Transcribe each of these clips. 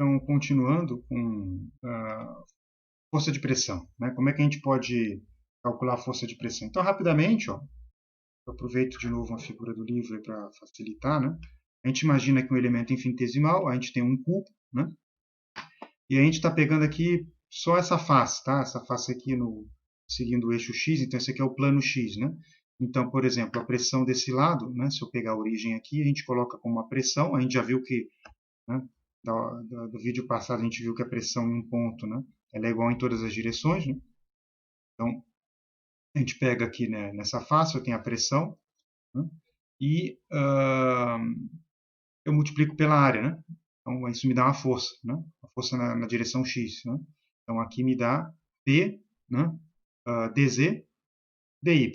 Então, continuando com a força de pressão, né? Como é que a gente pode calcular a força de pressão? Então, rapidamente, ó, eu aproveito de novo a figura do livro para facilitar, né? A gente imagina que um elemento infinitesimal, a gente tem um cubo, né? E a gente está pegando aqui só essa face, tá? Essa face aqui seguindo o eixo x, então esse aqui é o plano x, né? Então, por exemplo, a pressão desse lado, né? Se eu pegar a origem aqui, a gente coloca como uma pressão, a gente já viu que, né? Do vídeo passado a gente viu que a pressão em um ponto, né? Ela é igual em todas as direções, né? Então, a gente pega aqui, né, nessa face, eu tenho a pressão, né? E eu multiplico pela área, né? Então, isso me dá uma força, né? Uma força na direção x, né? Então, aqui me dá P, né? dz dy,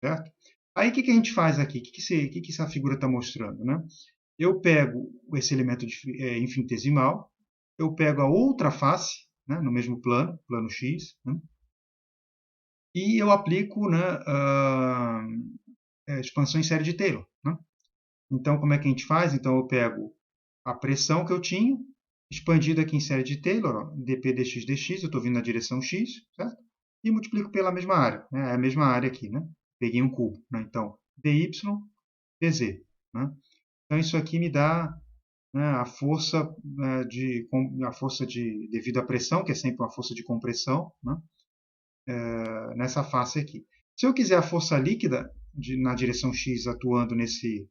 certo? Aí, o que a gente faz aqui? O que essa figura está mostrando, né? Eu pego esse elemento infinitesimal, eu pego a outra face, né, no mesmo plano, plano x, né, e eu aplico, né, expansão em série de Taylor. Né? Então, como é que a gente faz? Então, eu pego a pressão que eu tinha, expandida aqui em série de Taylor, ó, dp dx dx, eu estou vindo na direção x, certo? E multiplico pela mesma área, né? É a mesma área aqui, né? Peguei um cubo, né? Então, dy dz, né? Então, isso aqui me dá, né, a força, né, devido à pressão, que é sempre uma força de compressão, né, nessa face aqui. Se eu quiser a força líquida na direção x atuando nesse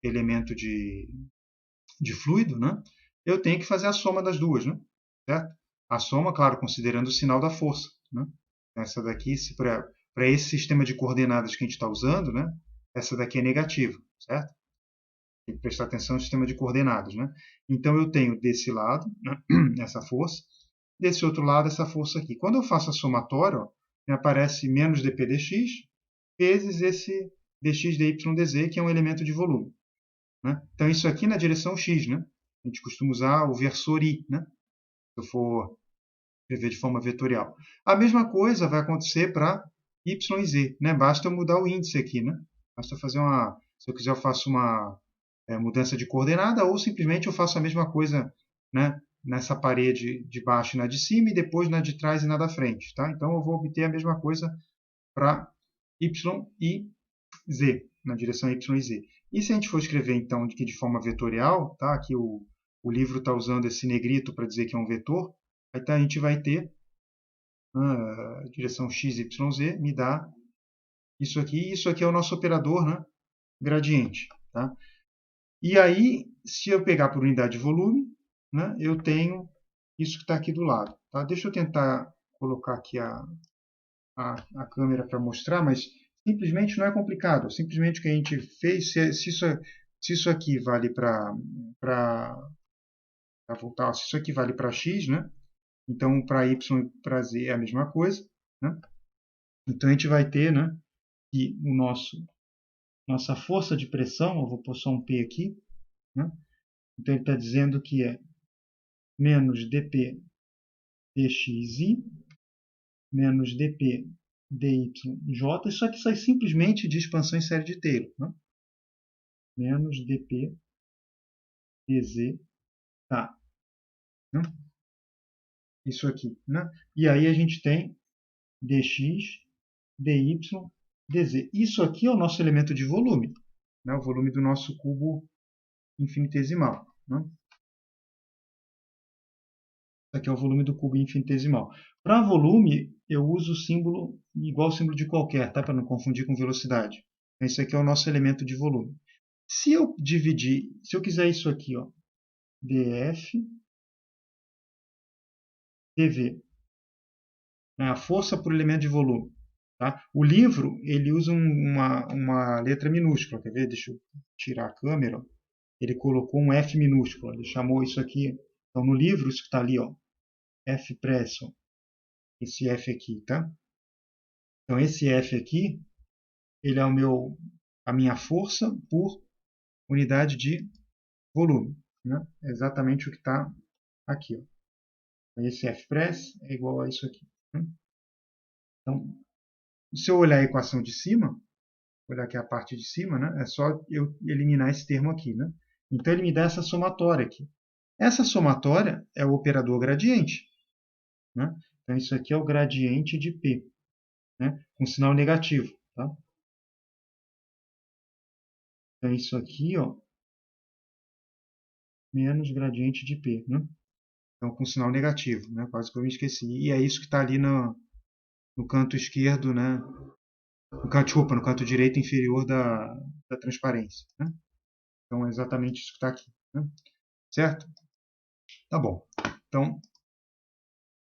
elemento de fluido, né, eu tenho que fazer a soma das duas, né, certo? A soma, claro, considerando o sinal da força. Né? Essa daqui, para esse sistema de coordenadas que a gente está usando, né, essa daqui é negativa, certo? Tem que prestar atenção no sistema de coordenadas. Né? Então, eu tenho desse lado, né, essa força, desse outro lado, essa força aqui. Quando eu faço a somatória, ó, me aparece menos dp dx vezes esse dx dy dz, que é um elemento de volume. Né? Então, isso aqui na direção x. Né? A gente costuma usar o versor i, né? Se eu for escrever de forma vetorial. A mesma coisa vai acontecer para y e z. Né? Basta eu mudar o índice aqui. Né? Basta fazer uma... Se eu quiser, eu faço uma mudança de coordenada, ou simplesmente eu faço a mesma coisa, né, nessa parede de baixo e na de cima, e depois na de trás e na da frente. Tá? Então, eu vou obter a mesma coisa para y e z, na direção y e z. E se a gente for escrever, então, aqui de forma vetorial, tá? Aqui o livro está usando esse negrito para dizer que é um vetor, aí tá, a gente vai ter a direção x, y, z, me dá isso aqui, e isso aqui é o nosso operador, né, gradiente. Tá? E aí, se eu pegar por unidade de volume, né, eu tenho isso que está aqui do lado. Tá? Deixa eu tentar colocar aqui a câmera para mostrar, mas simplesmente não é complicado. Simplesmente o que a gente fez, se isso aqui vale para voltar, se isso aqui vale para x, né? Então para y e para z é a mesma coisa. Né? Então a gente vai ter, né, que nossa força de pressão, eu vou pôr só um P aqui, né? Então ele está dizendo que é menos dp dxi menos dp dyj. Isso aqui sai simplesmente de expansão em série de Taylor. Né? Menos dp dz. Tá. Né? Isso aqui. Né? E aí a gente tem dx, dy, dz. Isso aqui é o nosso elemento de volume. Né? O volume do nosso cubo infinitesimal. Né? Isso aqui é o volume do cubo infinitesimal. Para volume, eu uso o símbolo igual ao símbolo de qualquer, tá? Para não confundir com velocidade. Esse aqui é o nosso elemento de volume. Se eu dividir, se eu quiser isso aqui, ó, dF dV, né, a força por elemento de volume. Tá? O livro ele usa uma letra minúscula. Quer ver? Deixa eu tirar a câmera. Ele colocou um F minúsculo. Ele chamou isso aqui. Então, no livro, isso que está ali, ó, F pressão. Esse F aqui, tá? Então, esse F aqui, ele é a minha força por unidade de volume. Né? É exatamente o que está aqui. Ó. Esse F press é igual a isso aqui. Né? Então, se eu olhar a equação de cima, olhar aqui a parte de cima, né, é só eu eliminar esse termo aqui. Né? Então, ele me dá essa somatória aqui. Essa somatória é o operador gradiente, né? Então, isso aqui é o gradiente de P, né? Com sinal negativo. Tá? Então, isso aqui, ó, menos gradiente de P. Né? Então, com sinal negativo. Né? Quase que eu me esqueci. E é isso que está ali no canto esquerdo, né? Desculpa, no canto direito inferior da transparência. Né? Então, é exatamente isso que está aqui. Né? Certo? Tá bom. Então,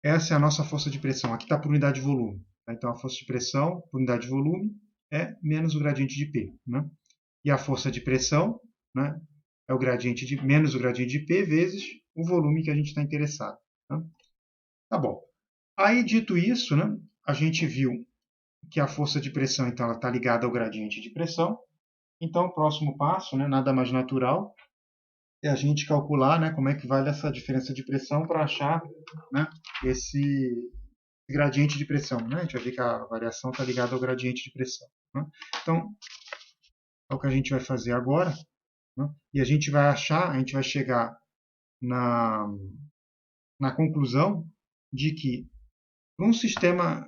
essa é a nossa força de pressão. Aqui está por unidade de volume. Tá? Então, a força de pressão por unidade de volume é menos o gradiente de P. Né? E a força de pressão, né, é o gradiente de menos o gradiente de P vezes o volume que a gente está interessado. Tá? Tá bom. Aí, dito isso, né, a gente viu que a força de pressão então, está ligada ao gradiente de pressão. Então, o próximo passo, né, nada mais natural, é a gente calcular, né, como é que vale essa diferença de pressão para achar, né, esse gradiente de pressão. Né? A gente vai ver que a variação está ligada ao gradiente de pressão. Né? Então, é o que a gente vai fazer agora. Né? E a gente vai achar, a gente vai chegar na conclusão de que para um sistema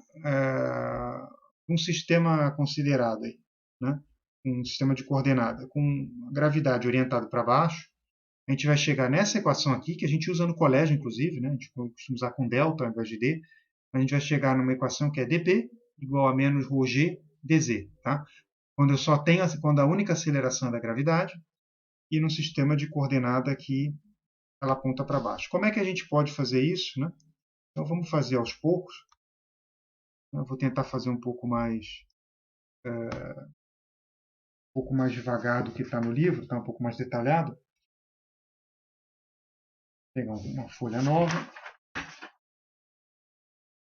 considerado aí, né, um sistema de coordenada com gravidade orientada para baixo, a gente vai chegar nessa equação aqui, que a gente usa no colégio, inclusive, né, a gente costuma usar com delta ao invés de d, a gente vai chegar numa equação que é dp igual a menos ρg dz, tá? Quando a única aceleração é da gravidade e num sistema de coordenada que ela aponta para baixo. Como é que a gente pode fazer isso? Né? Então vamos fazer aos poucos. Eu vou tentar fazer um pouco mais devagar do que está no livro, está um pouco mais detalhado. Vou pegar uma folha nova.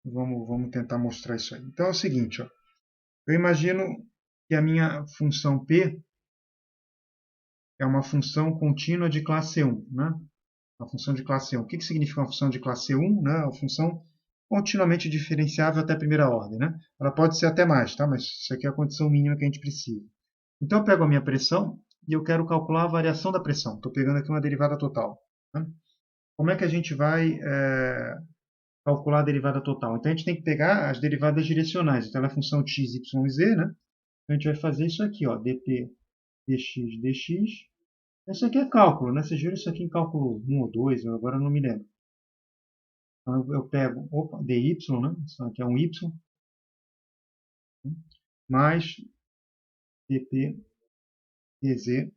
Vamos tentar mostrar isso aí. Então é o seguinte, ó. Eu imagino que a minha função P é uma função contínua de classe 1. Né? Uma função de classe 1. O que significa uma função de classe 1? Né? Uma função continuamente diferenciável até a primeira ordem. Né? Ela pode ser até mais, tá? Mas isso aqui é a condição mínima que a gente precisa. Então, eu pego a minha pressão e eu quero calcular a variação da pressão. Estou pegando aqui uma derivada total. Né? Como é que a gente vai calcular a derivada total? Então, a gente tem que pegar as derivadas direcionais. Então, ela é a função de x, y e z. Né? Então, a gente vai fazer isso aqui, ó, dp dx dx. Isso aqui é cálculo, né? Vocês viram isso aqui em cálculo 1 ou 2, eu agora não me lembro. Então, eu pego dy, né? Isso aqui é um y, mais dp dz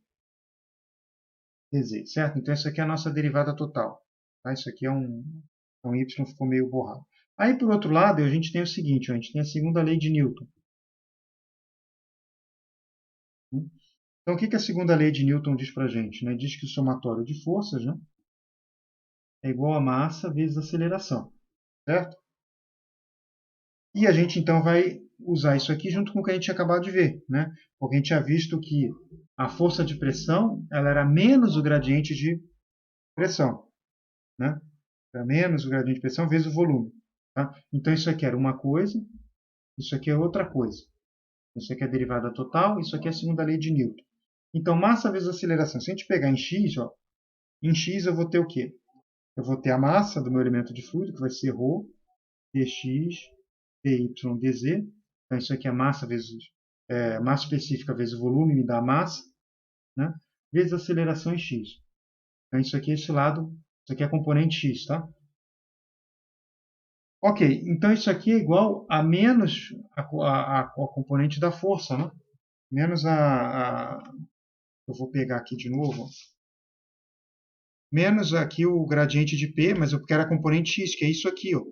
dz, certo? Então, isso aqui é a nossa derivada total. Tá? Isso aqui é um y, ficou meio borrado. Aí, por outro lado, a gente tem o seguinte, a gente tem a segunda lei de Newton. Então, o que a segunda lei de Newton diz para a gente? Né? Diz que o somatório de forças, né, é igual a massa vezes aceleração, certo? E a gente, então, vai usar isso aqui junto com o que a gente tinha acabado de ver, né? Porque a gente tinha visto que a força de pressão ela era menos o gradiente de pressão, né? Era menos o gradiente de pressão vezes o volume. Tá? Então, isso aqui era uma coisa, isso aqui é outra coisa. Isso aqui é a derivada total, isso aqui é a segunda lei de Newton. Então, massa vezes aceleração. Se a gente pegar em x, ó, em x eu vou ter o quê? Eu vou ter a massa do meu elemento de fluido, que vai ser ρ, dx, dy, dz. Então, isso aqui é massa vezes massa específica vezes volume, me dá a massa, né? Vezes aceleração em x. Então, isso aqui é esse lado, isso aqui é a componente x, tá? Ok, então isso aqui é igual a menos a componente da força, né? Menos eu vou pegar aqui de novo, menos aqui o gradiente de P, mas eu quero a componente x, que é isso aqui, ó.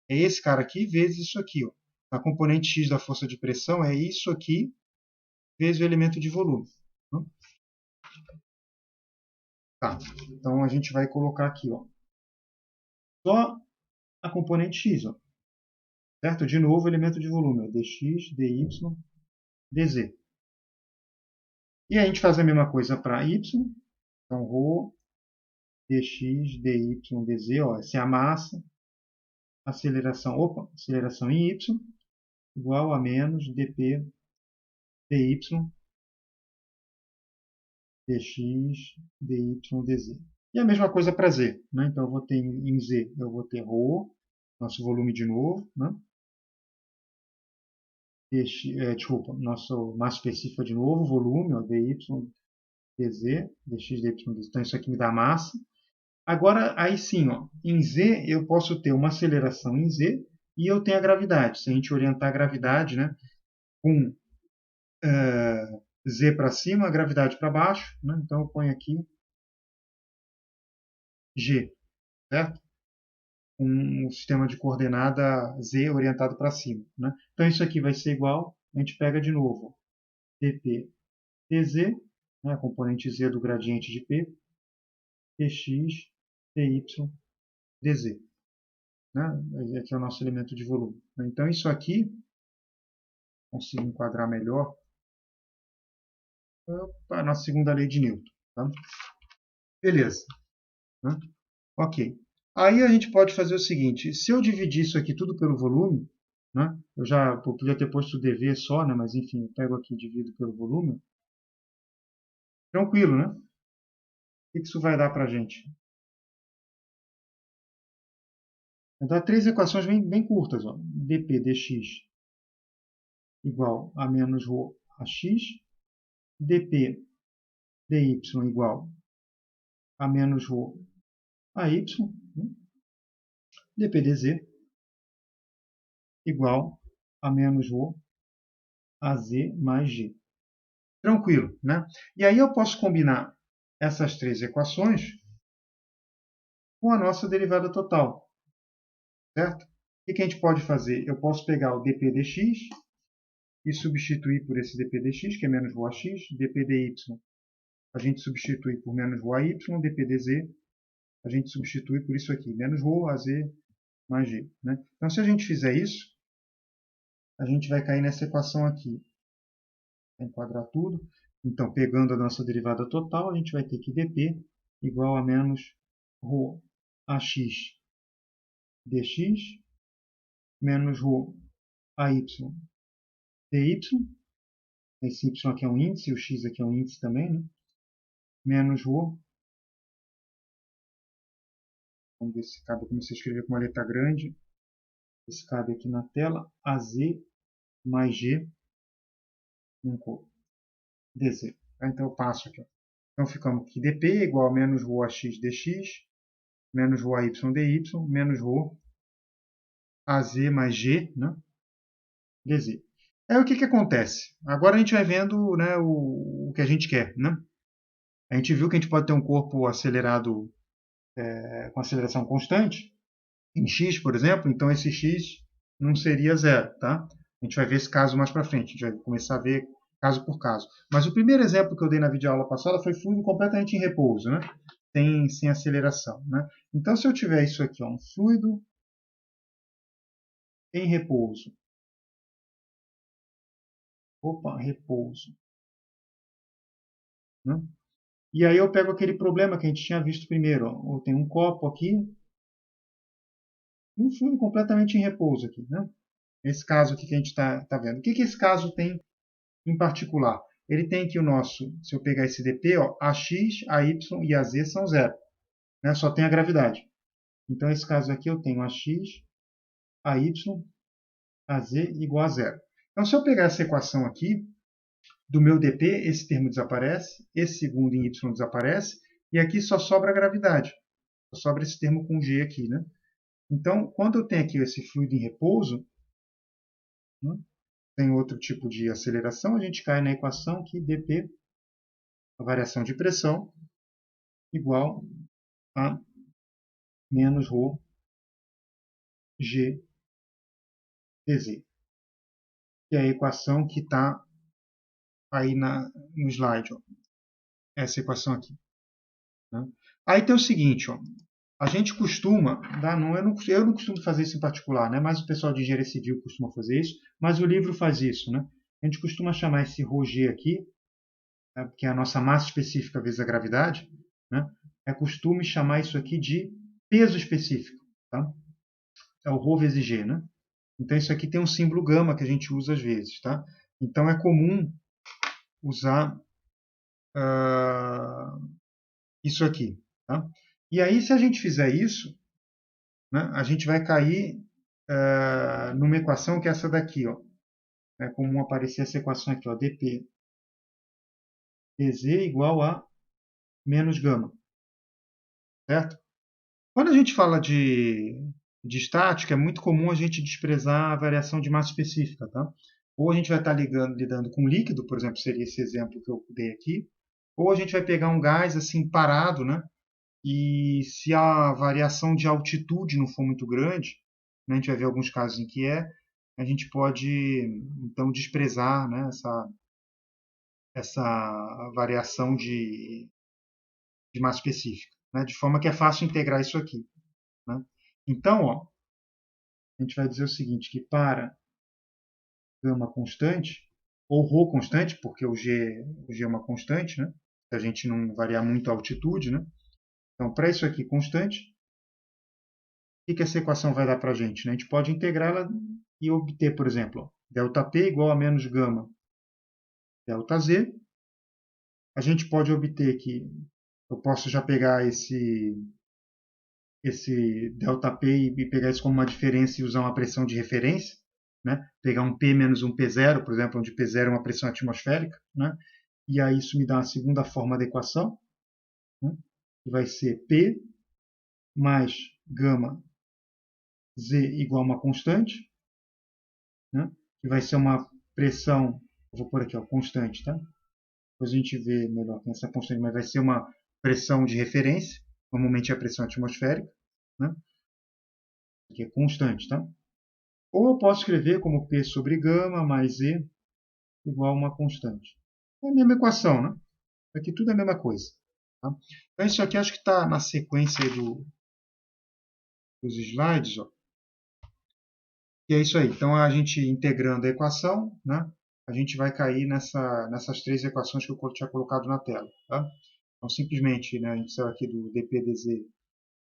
É esse cara aqui vezes isso aqui, ó. A componente x da força de pressão é isso aqui vezes o elemento de volume. Tá, então a gente vai colocar aqui, ó, só a componente x, ó, certo? De novo, o elemento de volume, ó, dx, dy, dz. E a gente faz a mesma coisa para y, então ρ, dx, dy, dz, ó, essa é a massa, aceleração em y, igual a menos dp dy, dx, dy, dz. E a mesma coisa para Z, né? Então, eu vou ter em Z, eu vou ter ρ, nosso volume de novo, né? Desculpa, nosso massa específica de novo, volume, ó, dy, dz, dx, dy, dz. Então, isso aqui me dá massa. Agora, aí sim, ó, em Z, eu posso ter uma aceleração em Z e eu tenho a gravidade. Se a gente orientar a gravidade, né, com Z para cima, a gravidade para baixo, né? Então eu ponho aqui G, certo? Um sistema de coordenada Z orientado para cima, né? Então isso aqui vai ser igual, a gente pega de novo, dp dz, né, a componente Z do gradiente de P, dx, dy, dz. Né? Aqui é o nosso elemento de volume. Então isso aqui, consigo enquadrar melhor, a nossa segunda lei de Newton. Tá? Beleza. Né? Ok. Aí a gente pode fazer o seguinte, se eu dividir isso aqui tudo pelo volume, né? Eu podia ter posto o dv só, né? Mas enfim, eu pego aqui e divido pelo volume. Tranquilo, né? O que isso vai dar para a gente? Vai dar três equações bem curtas. Ó. dp dx igual a menos ρ a x, dp dy igual a menos ρ a y, né? dp dz igual a menos ρ a z mais g. Tranquilo, né? E aí eu posso combinar essas três equações com a nossa derivada total, certo? O que a gente pode fazer? Eu posso pegar o dp dx e substituir por esse dp dx, que é menos ρ a x, dp dy a gente substitui por menos ρ a y, dp dz a gente substitui por isso aqui, menos ρ a z mais g. Né? Então, se a gente fizer isso, a gente vai cair nessa equação aqui. Vai enquadrar tudo. Então, pegando a nossa derivada total, a gente vai ter que dp igual a menos ρ ax dx menos ρ ay dy. Esse y aqui é um índice, o x aqui é um índice também, né? Menos ρ. Vamos ver se cabe, eu comecei a escrever com uma letra grande. Esse cabe aqui na tela. AZ mais G dz. Então eu passo aqui. Então ficamos aqui dp igual a menos ρ ax dx menos ρ ay dy menos ρ az mais g, né, dz. Aí o que acontece? Agora a gente vai vendo, né, o que a gente quer. Né? A gente viu que a gente pode ter um corpo acelerado com aceleração constante, em x, por exemplo, então esse x não seria zero. Tá? A gente vai ver esse caso mais para frente, a gente vai começar a ver caso por caso. Mas o primeiro exemplo que eu dei na videoaula passada foi fluido completamente em repouso, né? Sem aceleração. Né? Então, se eu tiver isso aqui, ó, um fluido em repouso. Opa, repouso. Né? E aí eu pego aquele problema que a gente tinha visto primeiro. Ó. Eu tenho um copo aqui e um fluido completamente em repouso aqui. Né? Esse caso aqui que a gente está vendo. O que esse caso tem em particular? Ele tem que o nosso, se eu pegar esse dp, ó, ax, ay e az são zero. Né? Só tem a gravidade. Então, nesse caso aqui, eu tenho ax, ay, az igual a zero. Então, se eu pegar essa equação aqui, do meu dp, esse termo desaparece, esse segundo em y desaparece, e aqui só sobra a gravidade. Só sobra esse termo com g aqui. Né? Então, quando eu tenho aqui esse fluido em repouso, né, tem outro tipo de aceleração, a gente cai na equação que dp, a variação de pressão, igual a menos ρ g dz. Que é a equação que está aí no slide. Ó. Essa equação aqui. Né? Aí tem o seguinte, ó, a gente costuma, eu não costumo fazer isso em particular, né? Mas o pessoal de engenharia civil costuma fazer isso, mas o livro faz isso. Né? A gente costuma chamar esse ρg aqui, né, que é a nossa massa específica vezes a gravidade, né? É costume chamar isso aqui de peso específico. Tá? É o ρ vezes g. Né? Então isso aqui tem um símbolo gama que a gente usa às vezes. Tá? Então é comum usar isso aqui. Tá? E aí, se a gente fizer isso, né, a gente vai cair numa equação que é essa daqui. Ó. É comum aparecer essa equação aqui, ó, dp dz igual a menos gama. Certo? Quando a gente fala de estática, é muito comum a gente desprezar a variação de massa específica. Tá? Ou a gente vai estar lidando com líquido, por exemplo, seria esse exemplo que eu dei aqui, ou a gente vai pegar um gás assim parado, né? E se a variação de altitude não for muito grande, né, a gente vai ver alguns casos em que a gente pode então desprezar, né, essa variação de massa específica, né, de forma que é fácil integrar isso aqui. Né? Então, ó, a gente vai dizer o seguinte, que para gama constante, ou ρ constante, porque o G é uma constante, né, se a gente não variar muito a altitude, né, então para isso aqui constante, o que essa equação vai dar para a gente? Né? A gente pode integrá-la e obter, por exemplo, ΔP igual a menos gama ΔZ. A gente pode obter que eu posso já pegar esse ΔP e pegar isso como uma diferença e usar uma pressão de referência. Né? Pegar um P menos um P0, por exemplo, onde P0 é uma pressão atmosférica. Né? E aí isso me dá a segunda forma da equação, né? Que vai ser P mais gama Z igual a uma constante, né? Que vai ser uma pressão, vou pôr aqui, ó, constante, tá? Depois a gente vê melhor essa constante, mas vai ser uma pressão de referência, normalmente é a pressão atmosférica, né? Que é constante, tá? Ou eu posso escrever como P sobre gama mais Z igual a uma constante. É a mesma equação, né? Aqui tudo é a mesma coisa. Tá? Então isso aqui acho que está na sequência dos slides, ó. E é isso aí. Então, a gente integrando a equação, né, a gente vai cair nessas três equações que eu tinha colocado na tela. Tá? Então, simplesmente, né, a gente saiu aqui do dp dz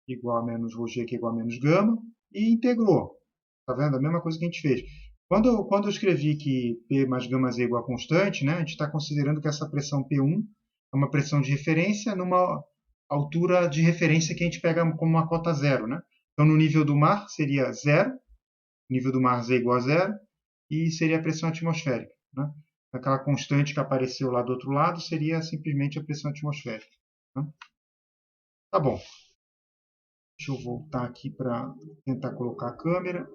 igual a menos ρg, que é igual a menos gama, e integrou. Tá vendo? A mesma coisa que a gente fez. Quando eu escrevi que P mais gama z é igual a constante, né, a gente está considerando que essa pressão P1 é uma pressão de referência numa altura de referência que a gente pega como uma cota zero. Né? Então, no nível do mar, seria zero, nível do mar Z igual a zero, e seria a pressão atmosférica. Né? Aquela constante que apareceu lá do outro lado seria simplesmente a pressão atmosférica. Né? Tá bom. Deixa eu voltar aqui para tentar colocar a câmera.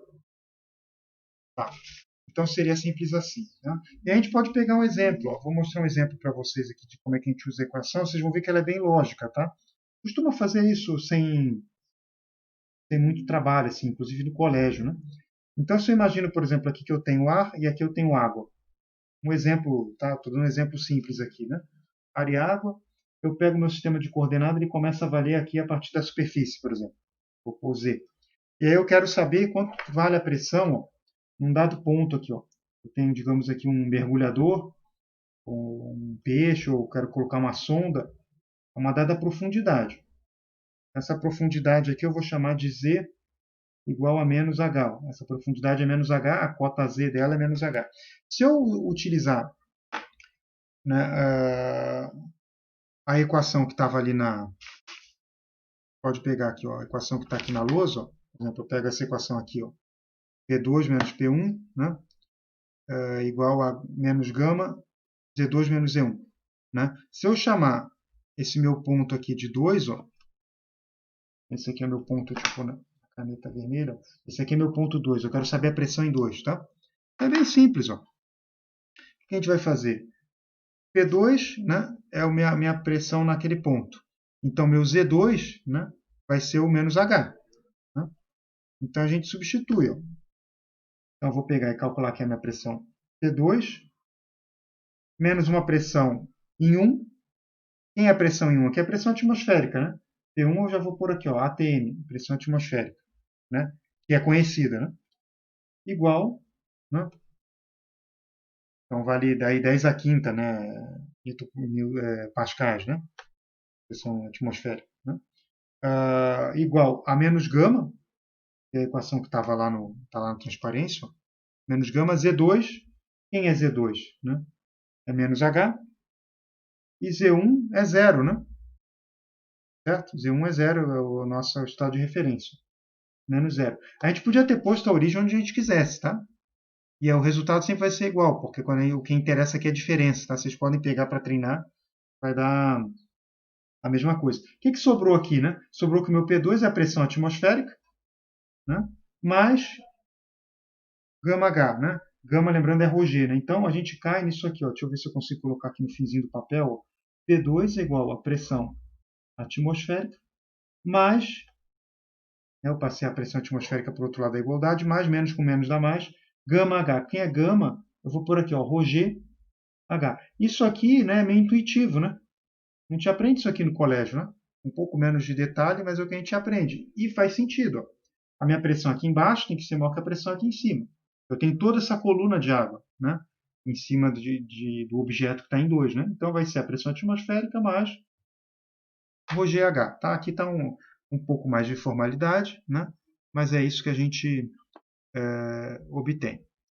Tá. Então seria simples assim. Né? E a gente pode pegar um exemplo. Ó. Vou mostrar um exemplo para vocês aqui de como é que a gente usa a equação. Vocês vão ver que ela é bem lógica. Tá? Costuma fazer isso sem muito trabalho, assim, inclusive no colégio. Né? Então, se eu imagino, por exemplo, aqui que eu tenho ar e aqui eu tenho água. Um exemplo, tá? Estou dando um exemplo simples aqui, né? Ar e água, eu pego o meu sistema de coordenadas e começo a valer aqui a partir da superfície, por exemplo. Vou pôr Z. E aí eu quero saber quanto vale a pressão, ó, num dado ponto aqui, ó. Eu tenho, digamos aqui, um mergulhador, ou um peixe, ou quero colocar uma sonda, a uma dada profundidade. Essa profundidade aqui eu vou chamar de Z igual a menos H. Essa profundidade é menos H, a cota Z dela é menos H. Se eu utilizar, né, a equação que estava ali na... Pode pegar aqui, ó, a equação que está aqui na lousa. Ó. Por exemplo, eu pego essa equação aqui, ó, P2 menos P1, né, igual a menos gama, Z2 menos Z1. Né? Se eu chamar esse meu ponto aqui de 2, ó, esse aqui é meu ponto, tipo, na caneta vermelha, esse aqui é meu ponto 2, eu quero saber a pressão em 2, tá? É bem simples, ó. O que a gente vai fazer? P2, né, é a minha pressão naquele ponto. Então, meu Z2, né, vai ser o menos H. Né? Então, a gente substitui. Ó. Então, eu vou pegar e calcular aqui a minha pressão P2, menos uma pressão em 1. Quem é a pressão em 1? Aqui é a pressão atmosférica. Né? P1 eu já vou pôr aqui, ó, ATM, pressão atmosférica, né? Que é conhecida. Né? Igual, né? Então, vale daí 10 a quinta, né? Pascais, né? Pressão atmosférica. Né? Igual a menos gama, que é a equação que estava lá tá lá na transparência, ó, menos gama Z2. Quem é Z2? Né? É menos H. E Z1 é zero, né? certo? Z1 é zero, é o nosso estado de referência, menos zero. A gente podia ter posto a origem onde a gente quisesse, tá? E o resultado sempre vai ser igual, porque o que interessa aqui é a diferença, tá? Vocês podem pegar para treinar, vai dar a mesma coisa. O que sobrou aqui, né? Sobrou que o meu P2 é a pressão atmosférica, né? Mais γH, né? Gama, lembrando, é ρg, né? Então, a gente cai nisso aqui, ó. Deixa eu ver se eu consigo colocar aqui no finzinho do papel. Ó. P2 é igual a pressão atmosférica mais, né, eu passei a pressão atmosférica para o outro lado da igualdade, mais menos com menos dá mais, gama H. Quem é gama? Eu vou pôr aqui, ó, ρg H. Isso aqui, né, é meio intuitivo, né? A gente aprende isso aqui no colégio, né? Um pouco menos de detalhe, mas é o que a gente aprende. E faz sentido. Ó. A minha pressão aqui embaixo tem que ser maior que a pressão aqui em cima. Eu tenho toda essa coluna de água, né? Em cima do objeto que está em 2, né? Então vai ser a pressão atmosférica mais ρgH. Tá? Aqui está um pouco mais de formalidade, né? Mas é isso que a gente obtém.